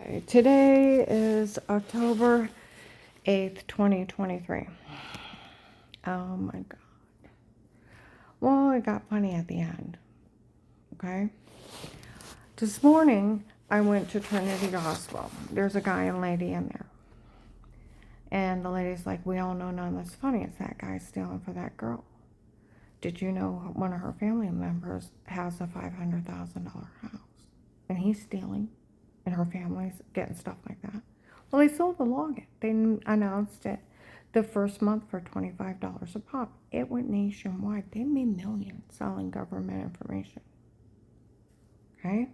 Okay, today is October 8th, 2023. Oh my God. Well, it got funny at the end. Okay. This morning, I went to Trinity Hospital. There's a guy and lady in there. And the lady's like, we all know none that's funny. It's that guy stealing for that girl. Did you know one of her family members has a $500,000 house? And he's stealing, and her family's getting stuff like that. Well, they sold the login. They announced it the first month for $25 a pop. It went nationwide. They made millions selling government information. Okay?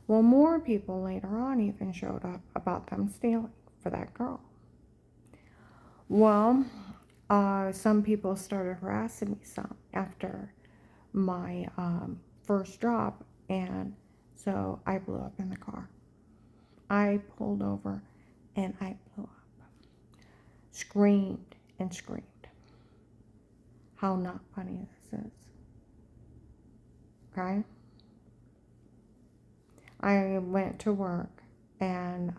Well, more people later on even showed up about them stealing for that girl. Well, some people started harassing me some after my first drop, and so I blew up in the car. I pulled over and I blew up. Screamed and screamed. How not funny this is. Okay? I went to work and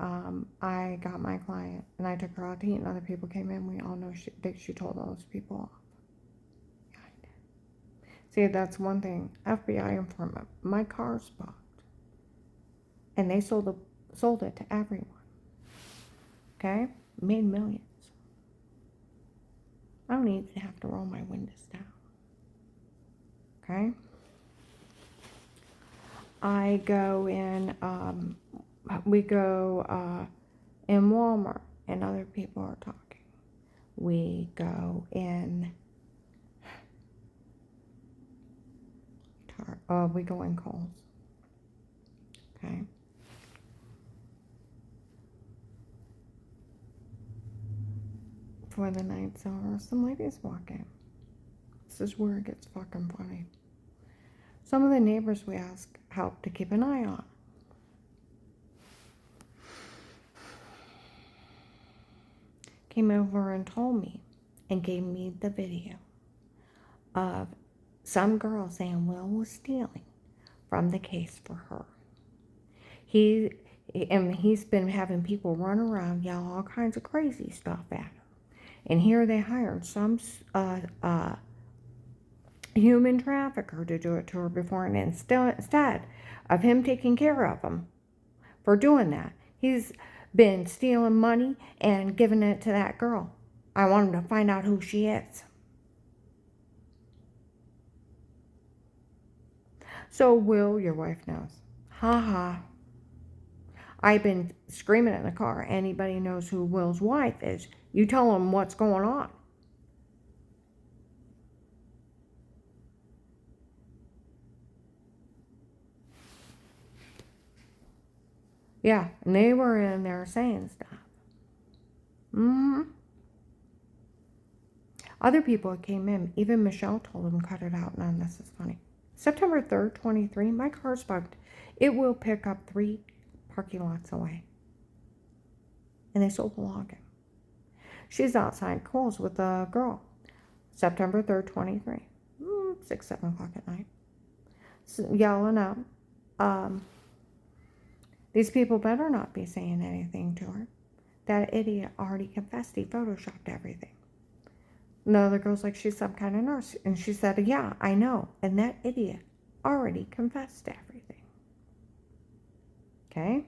I got my client and I took her out to eat and other people came in. We all know she told those people off. See, that's one thing. FBI informant. My car's bugged. And they sold it to everyone. Okay? Made millions. I don't even have to roll my windows down. Okay? I go in, we go in Walmart and other people are talking. We go in, we go in Kohl's. Okay? For the night zone, some ladies walk in. This is where it gets fucking funny. Some of the neighbors we ask help to keep an eye on. Came over and told me and gave me the video of some girl saying Will was stealing from the case for her. He's been having people run around, yell all kinds of crazy stuff at him. And here they hired some human trafficker to do it to her before, and instead of him taking care of him for doing that, he's been stealing money and giving it to that girl. I want him to find out who she is. So Will, your wife knows. Ha ha. I've been screaming in the car. Anybody knows who Will's wife is, you tell them what's going on. Yeah, and they were in there saying stuff. Other people came in. Even Michelle told them, cut it out. None of this is funny. September 3rd, 23, my car's bugged. It will pick up 3 parking lots away. And they sold the login. She's outside Kohl's with a girl. September 3rd, 23. 6, 7 o'clock at night. So, yelling out. These people better not be saying anything to her. That idiot already confessed. He photoshopped everything. And the other girl's like, she's some kind of nurse. And she said, yeah, I know. And that idiot already confessed everything. Okay?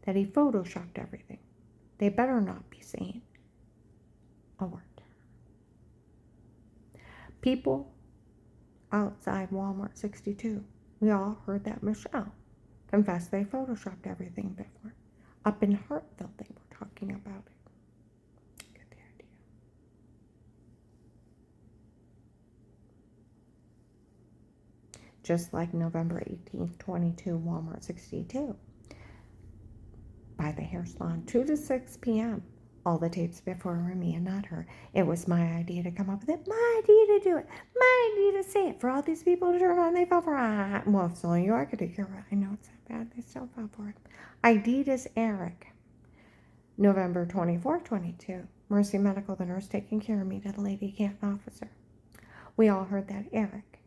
That he photoshopped everything. They better not be saying a word. People outside Walmart 62, we all heard that Michelle confessed they photoshopped everything before. Up in Hartville, they were talking about it. Get the idea. Just like November 18th, 22, Walmart 62. By the hair salon, 2 to 6 p.m. All the tapes before were me and not her. It was my idea to come up with it. My idea to do it. My idea to say it. For all these people to turn on, they fell for it. Well, if it's only you, I could take care of it. I know it's that bad. They still fell for it. Adidas Eric. November 24th, 22. Mercy Medical, the nurse taking care of me, to the lady Canton officer. We all heard that Eric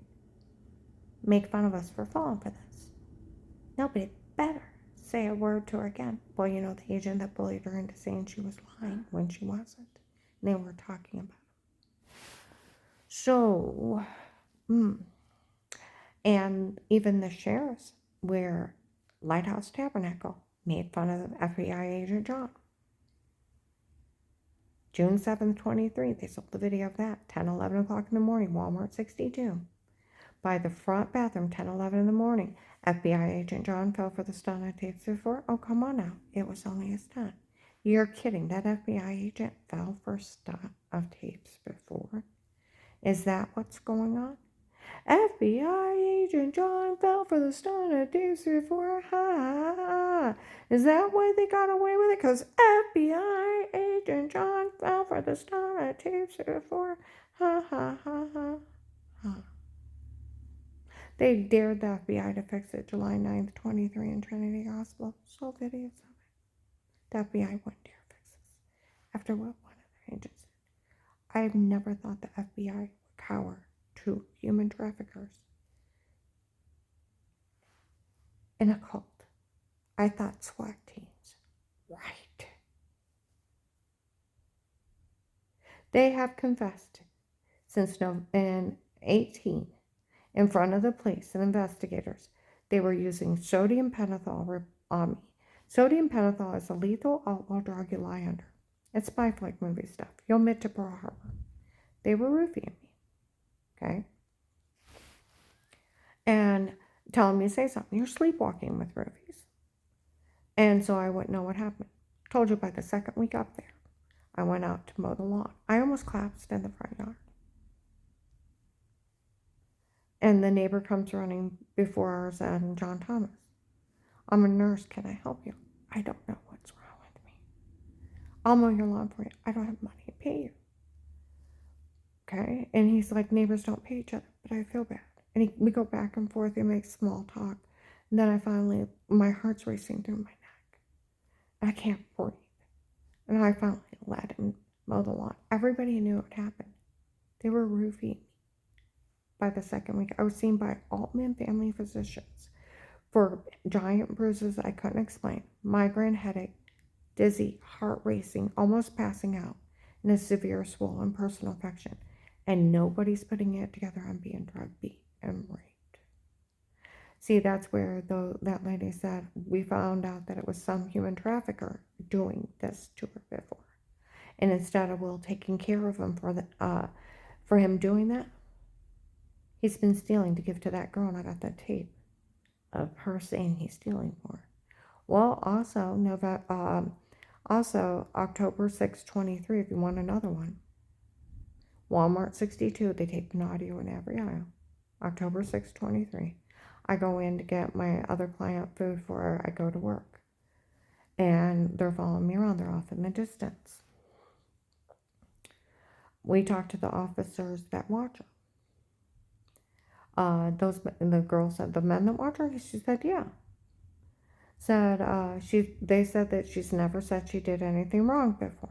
make fun of us for falling for this. Nobody better say a word to her again. Well, you know, the agent that bullied her into saying she was lying when she wasn't. And they were talking about it. So, and even the sheriffs, where Lighthouse Tabernacle made fun of the FBI agent John. June 7th, 23, they sold the video of that. 10, 11 o'clock in the morning, Walmart 62. By the front bathroom, 10, 11 in the morning. FBI agent John fell for the stunt on tapes before. Oh, come on now. It was only a stunt. You're kidding. That FBI agent fell for a stunt of tapes before. Is that what's going on? FBI agent John fell for the stunt of tapes before. Ha. Is that why they got away with it? Because FBI agent John fell for the stunt of tapes before. Ha ha ha ha ha. They dared the FBI to fix it July 9th, 23 in Trinity Hospital. So videos of it. The FBI wouldn't dare fix this. After what one of their agents did. I've never thought the FBI would cower to human traffickers in a cult. I thought SWAT teams. Right. They have confessed since in 18 in front of the police and investigators. They were using sodium pentothal on me. Sodium pentothal is a lethal outlaw drug you lie under. It's spy flick movie stuff. You'll admit to Pearl Harbor. They were roofing me. Okay? And telling me to say something. You're sleepwalking with roofies. And so I wouldn't know what happened. Told you by the second week up there, I went out to mow the lawn. I almost collapsed in the front yard. And the neighbor comes running before ours and John Thomas. I'm a nurse. Can I help you? I don't know what's wrong with me. I'll mow your lawn for you. I don't have money to pay you. Okay? And he's like, neighbors don't pay each other, but I feel bad. And we go back and forth. He makes small talk. And then I finally, my heart's racing through my neck. And I can't breathe. And I finally let him mow the lawn. Everybody knew what happened. They were roofing me. By the second week, I was seen by Altman family physicians for giant bruises I couldn't explain, migraine headache, dizzy, heart racing, almost passing out, and a severe swollen personal infection. And nobody's putting it together. I'm being drug beat and raped. See, that's where that lady said, we found out that it was some human trafficker doing this to her before. And instead of Will taking care of him for him doing that, he's been stealing to give to that girl, and I got that tape of her saying he's stealing for her. Well, also October 6, 23, if you want another one. Walmart 62, they taped an audio in every aisle. October 6, 23. I go in to get my other client food for her. I go to work. And they're following me around. They're off in the distance. We talked to the officers that watch her. The girl said, the men that watch her? She said, yeah. They said that she's never said she did anything wrong before.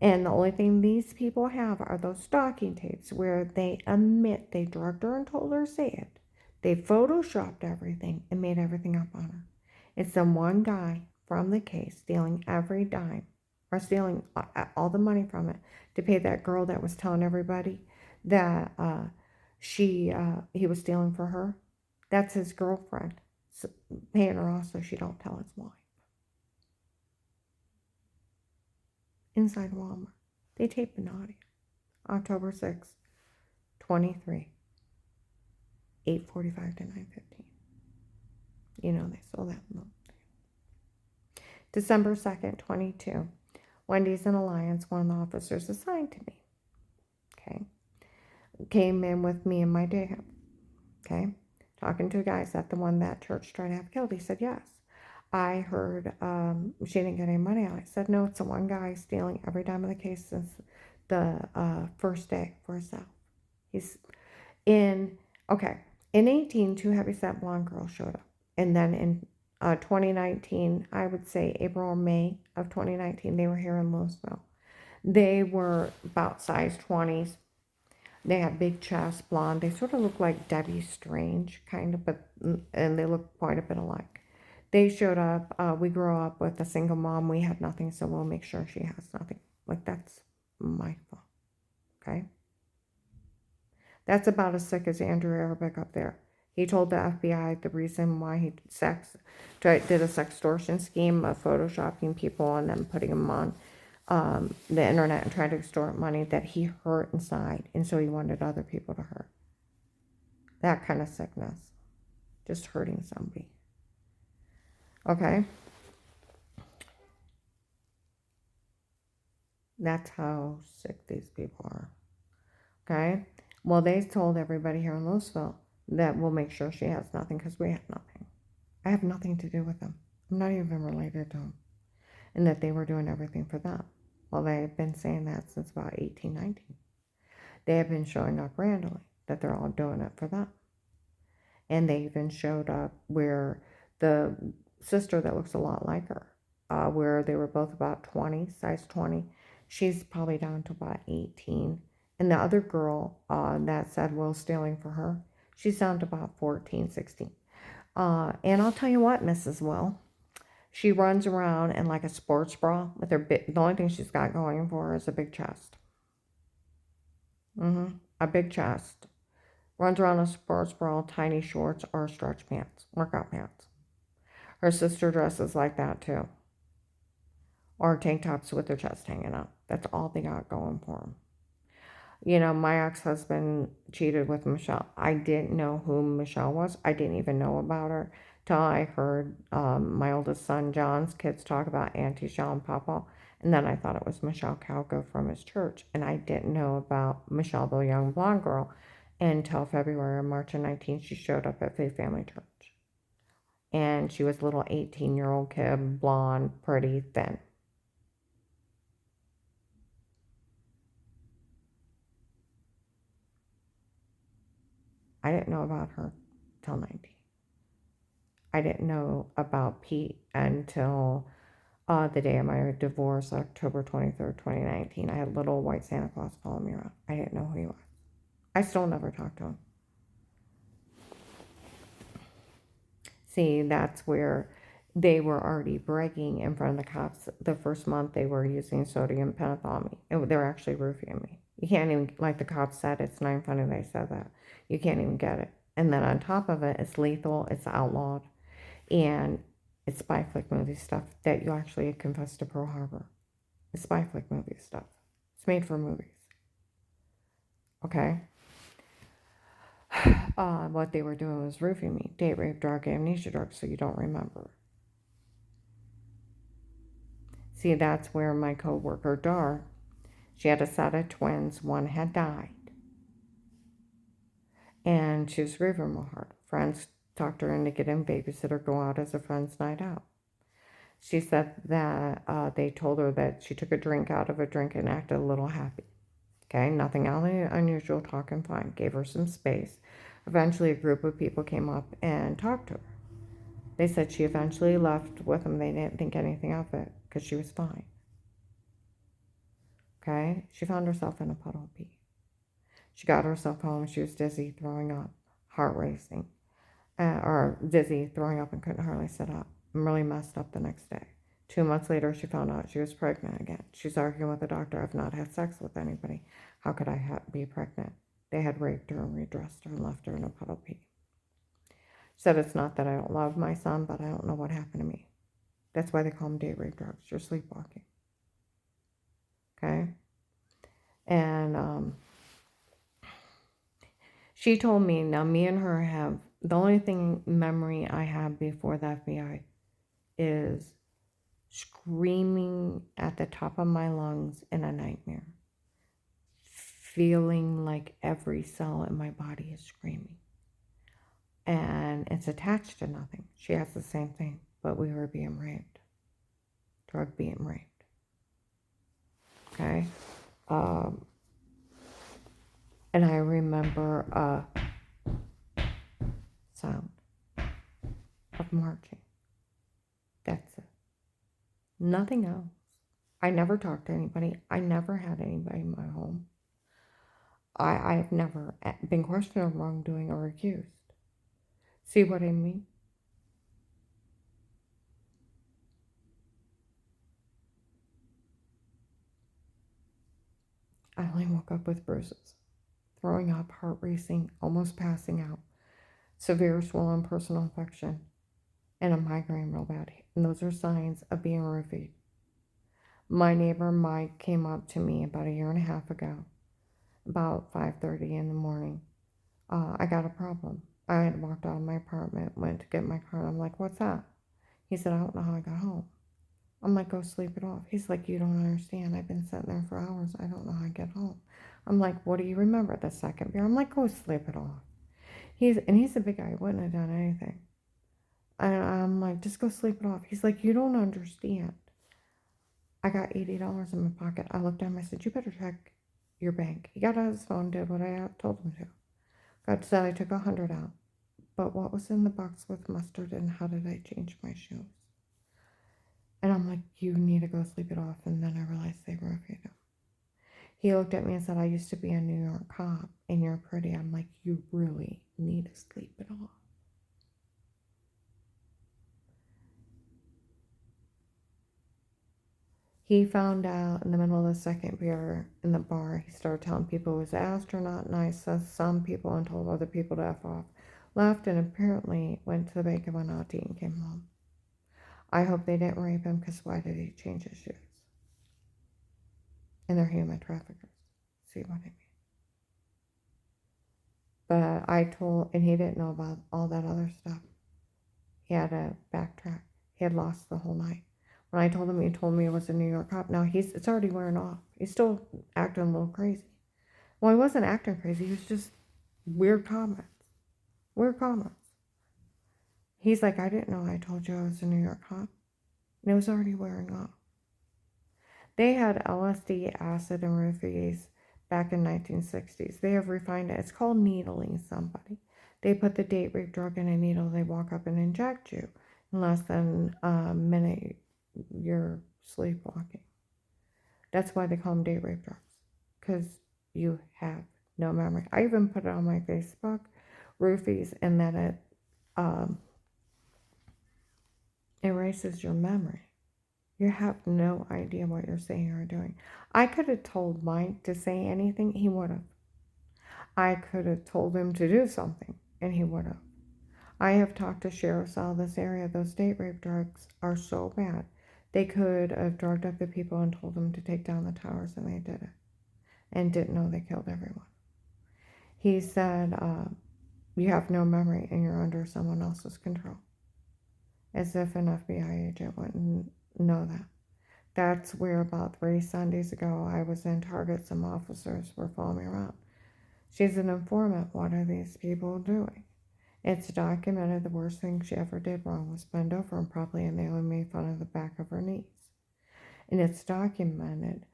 And the only thing these people have are those stalking tapes where they admit they drugged her and told her to say it. They photoshopped everything and made everything up on her. It's the one guy from the case stealing every dime, or stealing all the money from it to pay that girl that was telling everybody that he was stealing for her. That's his girlfriend, paying her off so she don't tell his wife. Inside Walmart, they taped an audio. October 6th, 23, 8:45 to 9:15. You know, they sold that in the December 2nd, 22. Wendy's and Alliance, one of the officers assigned to me. Okay. Came in with me and my dad. Okay. Talking to a guy. Is that the one that church tried to have killed? He said, yes. I heard she didn't get any money out. I said, no, it's the one guy stealing every dime of the case since the first day for himself. He's in 18, two heavyset blonde girls showed up. And then in 2019, I would say April or May of 2019, they were here in Louisville. They were about size 20s. They had big chests, blonde. They sort of look like Debbie Strange, kind of, and they look quite a bit alike. They showed up. We grew up with a single mom. We had nothing, so we'll make sure she has nothing. Like, that's my fault. Okay? That's about as sick as Andrew Arabic up there. He told the FBI the reason why he did a sextortion scheme of photoshopping people and then putting them on the internet and trying to extort money, that he hurt inside, and so he wanted other people to hurt. That kind of sickness. Just hurting somebody. Okay? That's how sick these people are. Okay? Well, they told everybody here in Louisville that we'll make sure she has nothing because we have nothing. I have nothing to do with them. I'm not even related to them. And that they were doing everything for them. Well, they have been saying that since about 1819. They have been showing up randomly that they're all doing it for them. And they even showed up where the sister that looks a lot like her, where they were both about 20, size 20. She's probably down to about 18. And the other girl that said Will stealing for her, she's down to about 14, 16. And I'll tell you what, Mrs. Will, she runs around in like a sports bra with her the only thing she's got going for her is a big chest. A big chest. Runs around in a sports bra, tiny shorts, or stretch pants, workout pants. Her sister dresses like that too. Or tank tops with their chest hanging out. That's all they got going for them. You know, my ex-husband cheated with Michelle. I didn't know who Michelle was. I didn't even know about her till I heard my oldest son John's kids talk about Auntie Shell and Papa. And then I thought it was Michelle Calco from his church. And I didn't know about Michelle, the young blonde girl, until February or March of 19. She showed up at Faith Family Church. And she was a little 18-year-old kid, blonde, pretty, thin. I didn't know about her till 19. I didn't know about Pete until the day of my divorce, October 23rd, 2019. I had little white Santa Claus follow me around. I didn't know who he was. I still never talked to him. See, that's where they were already bragging in front of the cops. The first month they were using sodium pentothal. They were actually roofing me. You can't even, like the cops said, it's not even funny they said that. You can't even get it. And then on top of it, it's lethal, it's outlawed, and it's spy flick movie stuff that you actually confess to Pearl Harbor. It's spy flick movie stuff. It's made for movies. Okay? What they were doing was roofing me. Date rape, drug, amnesia drugs, so you don't remember. See, that's where my co-worker, Dar, she had a set of twins. One had died. And she was roofing real hard. Friends talked her into getting a babysitter, go out as a friend's night out. She said that they told her that she took a drink out of a drink and acted a little happy. Okay, nothing unusual, talking fine. Gave her some space. Eventually, a group of people came up and talked to her. They said she eventually left with them. They didn't think anything of it because she was fine. Okay, she found herself in a puddle of pee. She got herself home. She was dizzy, throwing up, heart racing, or dizzy, throwing up, and couldn't hardly sit up. And really messed up the next day. 2 months later, she found out she was pregnant again. She's arguing with the doctor, I've not had sex with anybody. How could I be pregnant? They had raped her and redressed her and left her in a puddle of pee. She said, it's not that I don't love my son, but I don't know what happened to me. That's why they call them date rape drugs. You're sleepwalking. Okay? And she told me, now me and her have, the only memory I have before the FBI is screaming at the top of my lungs in a nightmare. Feeling like every cell in my body is screaming. And it's attached to nothing. She has the same thing, but we were being raped. Drug being raped. Okay? And I remember a sound of marching. That's it. Nothing else. I never talked to anybody. I never had anybody in my home. I've never been questioned of wrongdoing or accused. See what I mean? I only woke up with bruises, throwing up, heart racing, almost passing out, severe swollen personal infection, and a migraine real bad. And those are signs of being roofied. My neighbor Mike came up to me about a year and a half ago, about 5:30 in the morning. I got a problem. I had walked out of my apartment, went to get my car, and I'm like, what's that? He said, I don't know how I got home. I'm like, go sleep it off. He's like, you don't understand. I've been sitting there for hours. I don't know how I get home. I'm like, what do you remember? The second beer? I'm like, go sleep it off. He's a big guy. He wouldn't have done anything. And I'm like, just go sleep it off. He's like, you don't understand. I got $80 in my pocket. I looked at him. I said, you better check your bank. He got out his phone, did what I told him to. God said I took 100 out. But what was in the box with mustard and how did I change my shoes? And I'm like, you need to go sleep it off. And then I realized they roofied him. He looked at me and said, I used to be a New York cop and you're pretty. I'm like, you really need to sleep it off. He found out in the middle of the second beer in the bar, he started telling people it was astronaut nice, says some people, and told other people to F off. Left and apparently went to the bank and went out to eat and came home. I hope they didn't rape him because why did he change his shoes? And they're human traffickers. See what I mean? But I told, and he didn't know about all that other stuff. He had to backtrack. He had lost the whole night. When I told him, he told me it was a New York cop. Now it's already wearing off. He's still acting a little crazy. Well, he wasn't acting crazy. He was just weird comments. Weird comments. He's like, I didn't know I told you I was a New York cop. And it was already wearing off. They had LSD, acid, and roofies back in 1960s. They have refined it. It's called needling somebody. They put the date rape drug in a needle. They walk up and inject you. In less than a minute, you're sleepwalking. That's why they call them date rape drugs. Because you have no memory. I even put it on my Facebook, roofies, and then it erases your memory. You have no idea what you're saying or doing. I could have told Mike to say anything, he would have. I could have told him to do something, and he would have. I have talked to sheriffs out of this area. Those date rape drugs are so bad. They could have drugged up the people and told them to take down the towers, and they did it. And didn't know they killed everyone. He said, you have no memory and you're under someone else's control. As if an FBI agent wouldn't know that. That's where about 3 Sundays ago I was in Target. Some officers were following me around. She's an informant. What are these people doing? It's documented the worst thing she ever did wrong was bend over improperly and they only made fun of the back of her knees. And it's documented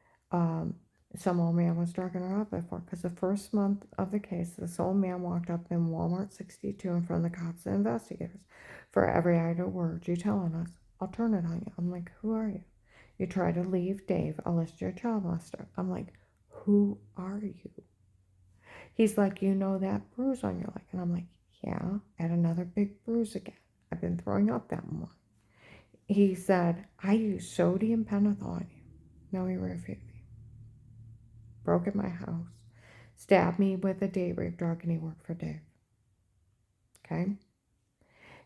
some old man was drugging her up before because the first month of the case, this old man walked up in Walmart 62 in front of the cops and investigators. For every idle word you telling us, I'll turn it on you. I'm like, who are you? You try to leave Dave, I'll list you a child molester. I'm like, who are you? He's like, you know that bruise on your leg? And I'm like, yeah, and another big bruise again. I've been throwing up that morning. He said, I used sodium pentothal on you. No, he refuted me. Broke in my house. Stabbed me with a date rape drug and he worked for Dave. Okay?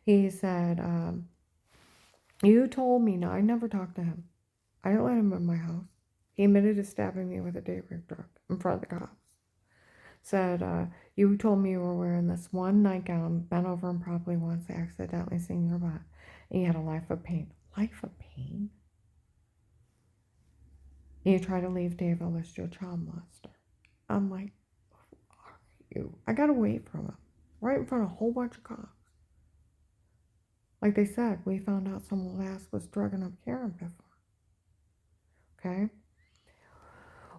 He said, you told me, now I never talked to him. I didn't let him in my house. He admitted to stabbing me with a date rape drug in front of the cops. Said, you told me you were wearing this one nightgown, bent over improperly once, accidentally seeing your butt, and you had a life of pain. Life of pain? And you try to leave Dave, I'll list you a child molester. I'm like, who are you? I got away from him, right in front of a whole bunch of cops. Like they said, we found out someone last was drugging up Karen before. Okay?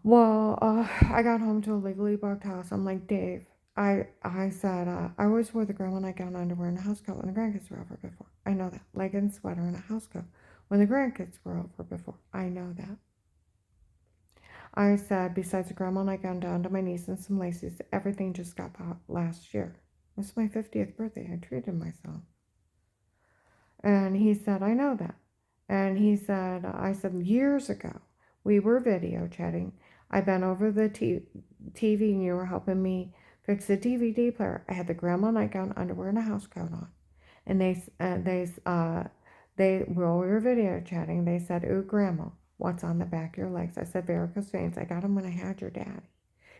Well, I got home to a legally booked house. I'm like, Dave, I said, I always wore the grandma nightgown, underwear, and a house coat when the grandkids were over before. I know that. Leggings, sweater, and a house coat when the grandkids were over before. I know that. I said, besides the grandma nightgown down to my knees and some laces, everything just got bought last year. It was my 50th birthday. I treated myself. And he said, I know that. And he said, I said, years ago, we were video chatting. I bent over the TV and you were helping me fix the DVD player. I had the grandma nightgown, underwear, and a house coat on. And while we were video chatting, they said, "Ooh, grandma, what's on the back of your legs?" I said, "Varicose veins. I got them when I had your daddy.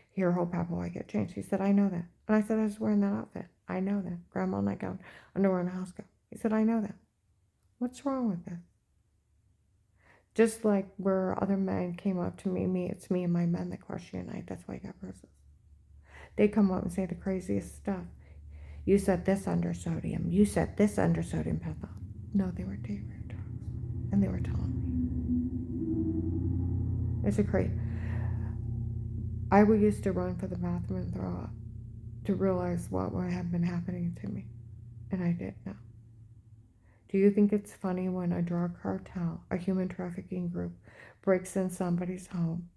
Here, hold Papa while I get changed." He said, "I know that." And I said, "I was wearing that outfit." "I know that. Grandma nightgown, underwear, and a house coat." He said, "I know that. What's wrong with this?" Just like where other men came up to me, it's me and my men that question you night. That's why I got bruises. They come up and say the craziest stuff. "You said this under sodium. You said this under sodium pentothal." No, they were day rate drugs. And they were telling me. It's a crazy. I would used to run for the bathroom and throw up to realize what had been happening to me. And I did now. Do you think it's funny when a drug cartel, a human trafficking group, breaks in somebody's home,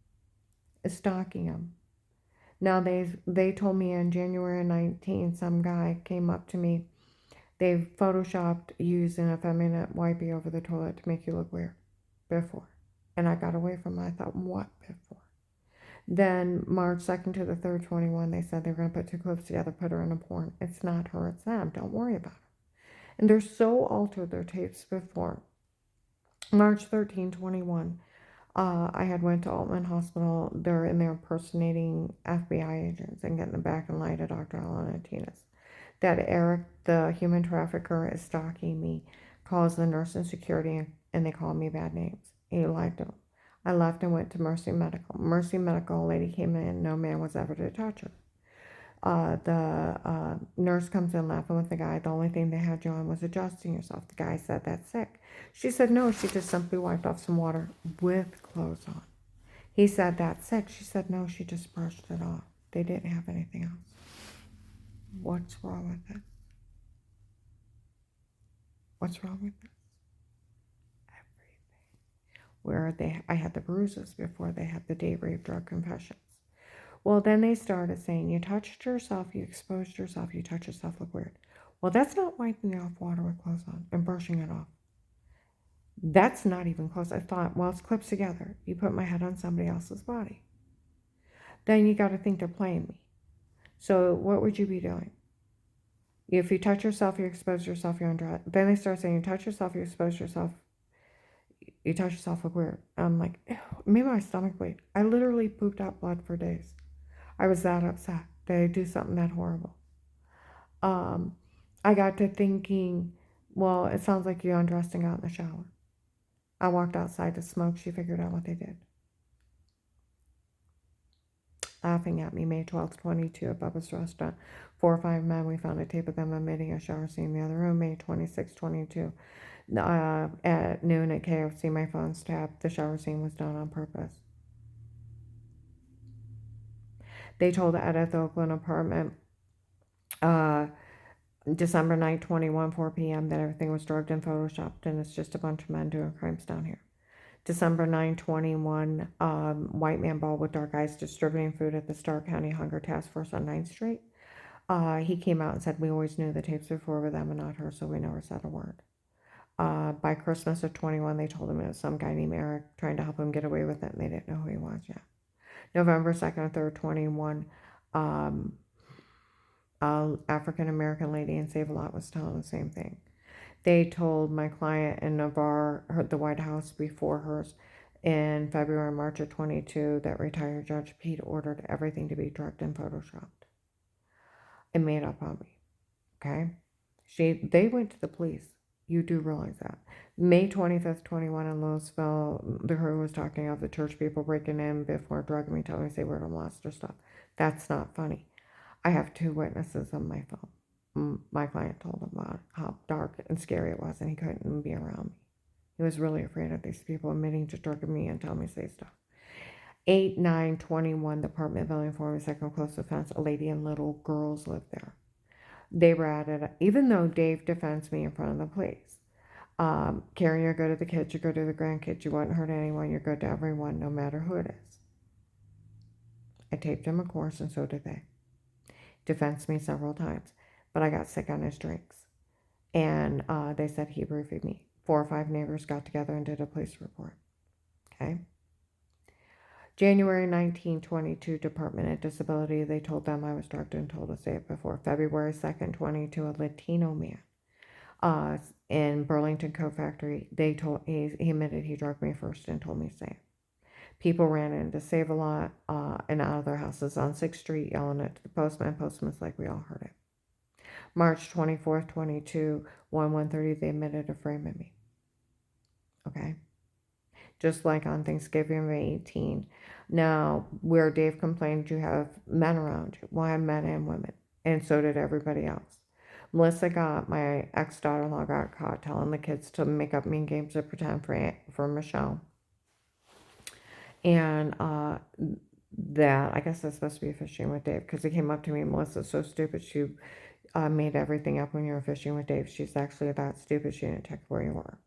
is stalking them? Now they told me on January 19th, some guy came up to me. They photoshopped using a effeminate wipey over the toilet to make you look weird before. And I got away from it. I thought, what before? Then March 2nd to the 3rd, 21, they said they were going to put 2 clips together, put her in a porn. It's not her, it's them. Don't worry about her. And they're so altered their tapes before. March 13, 21, I had went to Altman Hospital. They're in there impersonating FBI agents and getting them back in line to Dr. Alan Antinas. That Eric, the human trafficker, is stalking me, calls the nurse and security, and they call me bad names. He lied to them. I left and went to Mercy Medical. Mercy Medical, a lady came in, no man was ever to touch her. The nurse comes in laughing with the guy. The only thing they had you on was adjusting yourself. The guy said, "That's sick." She said, "No, she just simply wiped off some water with clothes on." He said, "That's sick." She said, "No, she just brushed it off. They didn't have anything else." What's wrong with it? What's wrong with this? Everything. I had the bruises before they had the date rape drug confessions. Well, then they started saying, "You touched yourself, you exposed yourself, you touch yourself, look weird." Well, that's not wiping off water with clothes on and brushing it off. That's not even close. I thought, well, it's clips together. You put my head on somebody else's body. Then you got to think they're playing me. So what would you be doing? If you touch yourself, you expose yourself, you're under. Then they start saying, "You touch yourself, you expose yourself, you touch yourself, look weird." I'm like, ew, maybe my stomach bleed. I literally pooped out blood for days. I was that upset that I do something that horrible. I got to thinking, well, it sounds like you're undressing out in the shower. I walked outside to smoke. She figured out what they did. Laughing at me, May 12th, 22, at Bubba's restaurant. 4 or 5 men, we found a tape of them emitting a shower scene in the other room. May 26th, 22. At noon at KFC, my phone's tapped. The shower scene was done on purpose. They told the Edith Oakland apartment, December 9th, 21, 4 p.m., that everything was drugged and photoshopped, and it's just a bunch of men doing crimes down here. December 9, 21, white man bald with dark eyes distributing food at the Stark County Hunger Task Force on 9th Street. He came out and said, "We always knew the tapes before were them and not her, so we never said a word." By Christmas of 21, they told him it was some guy named Eric trying to help him get away with it, and they didn't know who he was yet. November 2nd and 3rd, 21, African-American lady in Save-A-Lot was telling the same thing. They told my client in Navarre, the White House before hers, in February, March of 22, that retired Judge Pete ordered everything to be drugged and photoshopped and made up on me. Okay? They went to the police. You do realize that. May 25th, 21 in Louisville, the crew was talking of the church people breaking in before drugging me, telling me they were lost or stuff. That's not funny. I have 2 witnesses on my phone. My client told him about how dark and scary it was, and he couldn't be around me. He was really afraid of these people admitting to drugging me and telling me to say stuff. 8/9/21, the apartment building for a second close offense. A lady and little girls lived there. They were at it, even though Dave defends me in front of the police. Karen, you're good to the kids, you're good to the grandkids, you wouldn't hurt anyone, you're good to everyone, no matter who it is. I taped him a course, and so did they. Defends me several times, but I got sick on his drinks. And they said he roofied me. 4 or 5 neighbors got together and did a police report. Okay? January 1922, Department of Disability, they told them I was drugged and told to say it before. February 2nd, 22, a Latino man in Burlington Coat Factory, he admitted he drugged me first and told me to say it. People ran in to Save-A-Lot and out of their houses on 6th Street yelling it to the postman. Postman's like, we all heard it. March 24th, 22, 1:30, they admitted to framing me. Okay? Just like on Thanksgiving of 18. Now, where Dave complained you have men around you. Well, I had men and women. And so did everybody else. My ex-daughter-in-law got caught telling the kids to make up mean games of pretend for Michelle. And that, I guess that's supposed to be fishing with Dave, because he came up to me, Melissa's so stupid, she made everything up when you were fishing with Dave. She's actually that stupid, she didn't check where you were.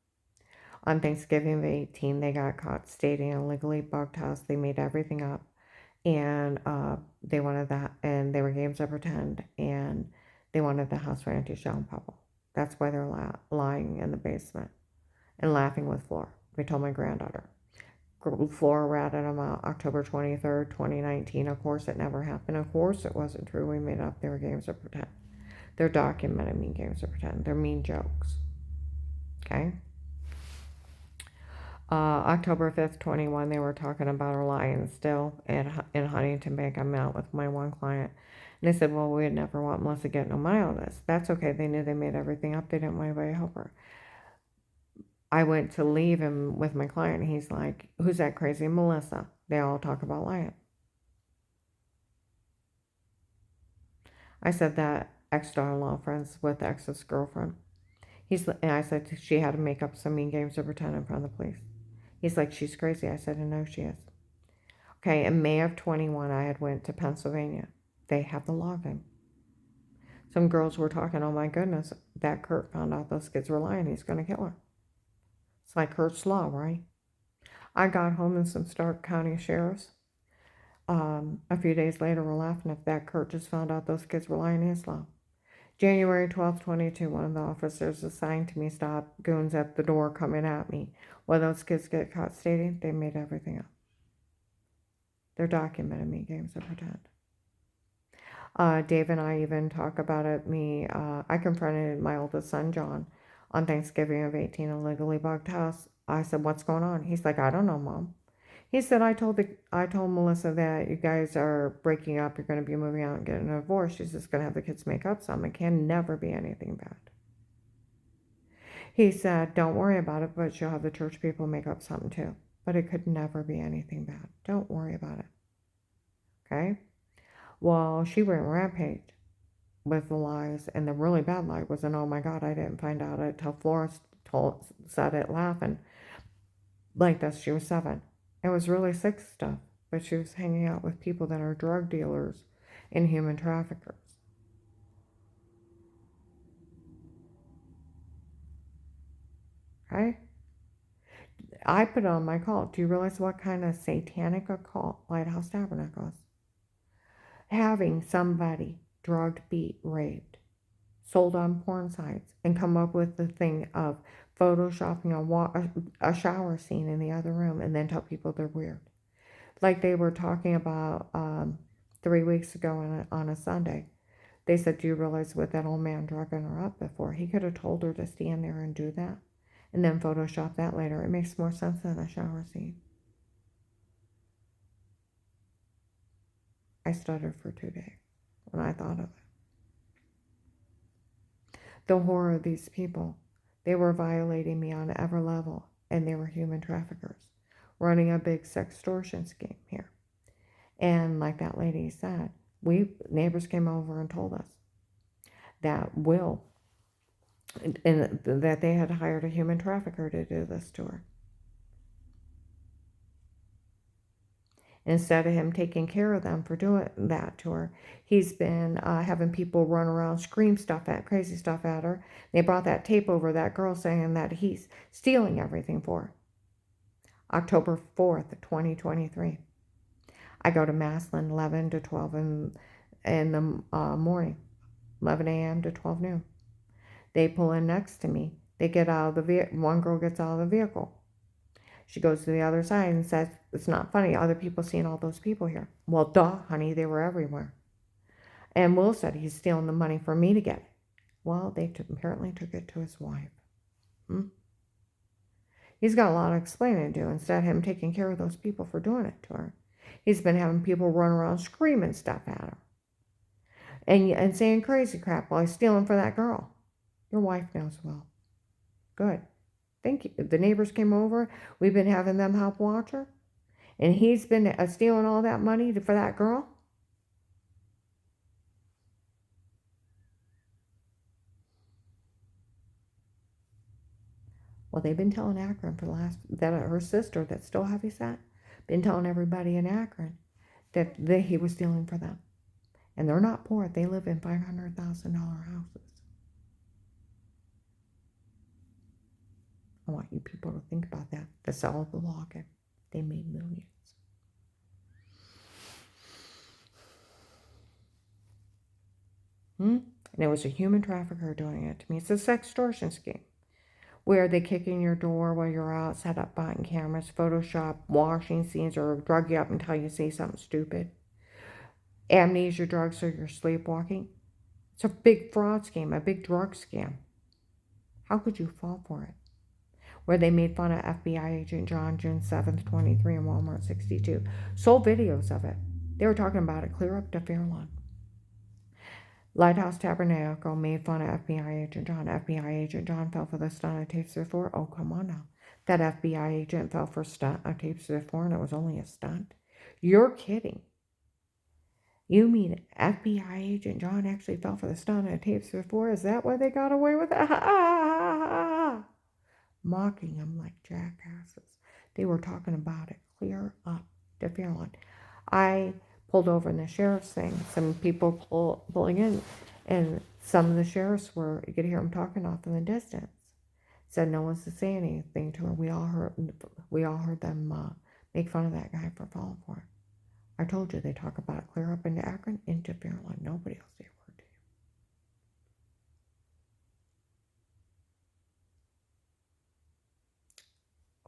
On Thanksgiving of 18, they got caught stating a legally bugged house. They made everything up, and they wanted that, and they were games of pretend, and they wanted the house for Auntie Shell and Papa. That's why they're lying in the basement and laughing with Flora. We told my granddaughter. Flora ratted them out October 23rd, 2019. Of course, it never happened. Of course, it wasn't true. We made up. They were games of pretend. They're documented mean games of pretend. They're mean jokes. Okay? October 5th, 21, they were talking about her lying still in Huntington Bank. I'm out with my one client. And they said, well, we'd never want Melissa to get no money on this. That's okay. They knew they made everything up. They didn't want anybody to help her. I went to leave him with my client. He's like, who's that crazy Melissa? They all talk about lying. I said that ex-daughter-in-law friends with ex's girlfriend. And I said she had to make up some mean games to pretend in front of the police. He's like, she's crazy. I said, no, she is. Okay, in May of 21, I had went to Pennsylvania. They have the login. Some girls were talking, oh my goodness, that Kurt found out those kids were lying. He's going to kill her. It's like Kurt's law, right? I got home and some Stark County sheriffs. A few days later, were laughing if that Kurt just found out those kids were lying his law. January 12th, 22, one of the officers assigned to me stopped goons at the door coming at me. When those kids get caught stating, they made everything up. They're documented me games of pretend. Dave and I even talk about it. I confronted my oldest son, John, on Thanksgiving of 18, a legally bugged house. I said, what's going on? He's like, I don't know, Mom. He said, I told Melissa that you guys are breaking up. You're going to be moving out and getting a divorce. She's just going to have the kids make up some. It can never be anything bad. He said, don't worry about it, but she'll have the church people make up something too. But it could never be anything bad. Don't worry about it. Okay? Well, she went rampage with the lies, and the really bad lie was oh my God, I didn't find out until Flora said it laughing like this. She was 7. It was really sick stuff, but she was hanging out with people that are drug dealers and human traffickers. Okay? I put on my call. Do you realize what kind of satanic occult Lighthouse Tabernacle is? Having somebody drugged, beat, raped, sold on porn sites, and come up with the thing of photoshopping a shower scene in the other room and then tell people they're weird. Like they were talking about 3 weeks ago on a Sunday. They said, do you realize what that old man drugging her up before? He could have told her to stand there and do that and then Photoshop that later. It makes more sense than a shower scene. I stuttered for 2 days when I thought of it. The horror of these people. They were violating me on every level, and they were human traffickers, running a big sextortion scheme here. And like that lady said, neighbors came over and told us that and that they had hired a human trafficker to do this to her. Instead of him taking care of them for doing that to her, he's been having people run around, scream crazy stuff at her. They brought that tape over that girl saying that he's stealing everything for her. October 4th, 2023. I go to Massillon 11 to 12 in the morning, 11 a.m. to 12 noon. They pull in next to me. They get out of the vehicle. One girl gets out of the vehicle. She goes to the other side and says, it's not funny. Other people seeing all those people here. Well, duh, honey, they were everywhere. And Will said he's stealing the money for me to get it. Well, they apparently took it to his wife. He's got a lot of explaining to do instead of him taking care of those people for doing it to her. He's been having people run around screaming stuff at her. And saying crazy crap while he's stealing for that girl. Your wife knows well. Good. Thank you. The neighbors came over. We've been having them help watch her. And he's been stealing all that money for that girl. Well, they've been telling Akron for the last, that her sister that's still heavyset, been telling everybody in Akron that he was stealing for them. And they're not poor. They live in $500,000 houses. I want you people to think about that. The sell of the login. They made millions. And it was a human trafficker doing it to me. It's a sextortion scheme where they kick in your door while you're out, set up button cameras, Photoshop washing scenes, or drug you up until you say something stupid. Amnesia drugs so you're sleepwalking. It's a big fraud scheme, a big drug scam. How could you fall for it? Where they made fun of FBI agent John June 7th, 23 in Walmart 62. Sold videos of it. They were talking about it clear up to Fairlawn. Lighthouse Tabernacle made fun of FBI agent John. FBI agent John fell for the stunt on tapes before. Oh, come on now. That FBI agent fell for stunt on tapes before and it was only a stunt? You're kidding. You mean FBI agent John actually fell for the stunt on tapes before? Is that why they got away with it? Mocking them like jackasses. They were talking about it clear up to Fairlawn. I pulled over in the sheriff's thing. Some people pulling in, and some of the sheriffs were, you could hear them talking off in the distance. Said no one's to say anything to her. We all heard them make fun of that guy for falling for it. I told you they talk about it clear up into Akron, into Fairlawn. Nobody will say a word to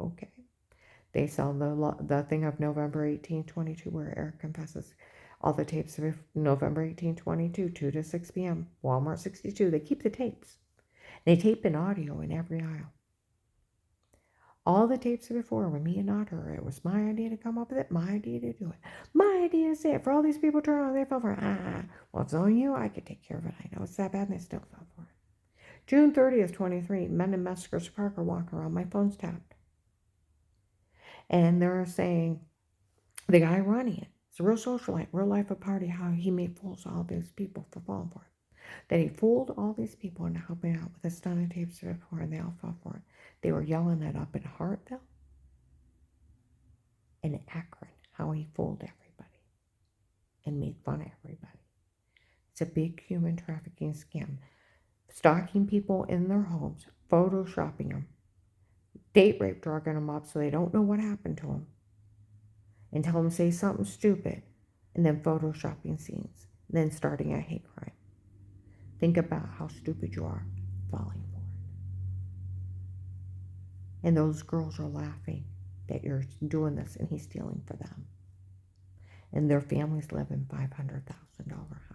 you. Okay. They sell the thing of November 1822 where Eric confesses all the tapes of November 1822, 2 to 6 p.m., Walmart 62. They keep the tapes. They tape an audio in every aisle. All the tapes before were me and not her. It was my idea to come up with it, my idea to do it. My idea to say it. For all these people turn on, they fell for it. Well, it's on you. I could take care of it. I know it's that bad and they still fell for it. June 30th, 23, men in Metzger's Park are walking around. My phone's tapped. And they're saying, the guy running it, it's a real socialite, real life of party, how he made fools of all these people for falling for it. That he fooled all these people into helping out with the stunning tapes before, and they all fell for it. They were yelling it up in Hartville and Akron, how he fooled everybody and made fun of everybody. It's a big human trafficking scam. Stalking people in their homes, photoshopping them, date rape, drugging them up so they don't know what happened to them, and tell them to say something stupid, and then photoshopping scenes, and then starting a hate crime. Think about how stupid you are falling for it. And those girls are laughing that you're doing this and he's stealing for them. And their families live in $500,000 houses.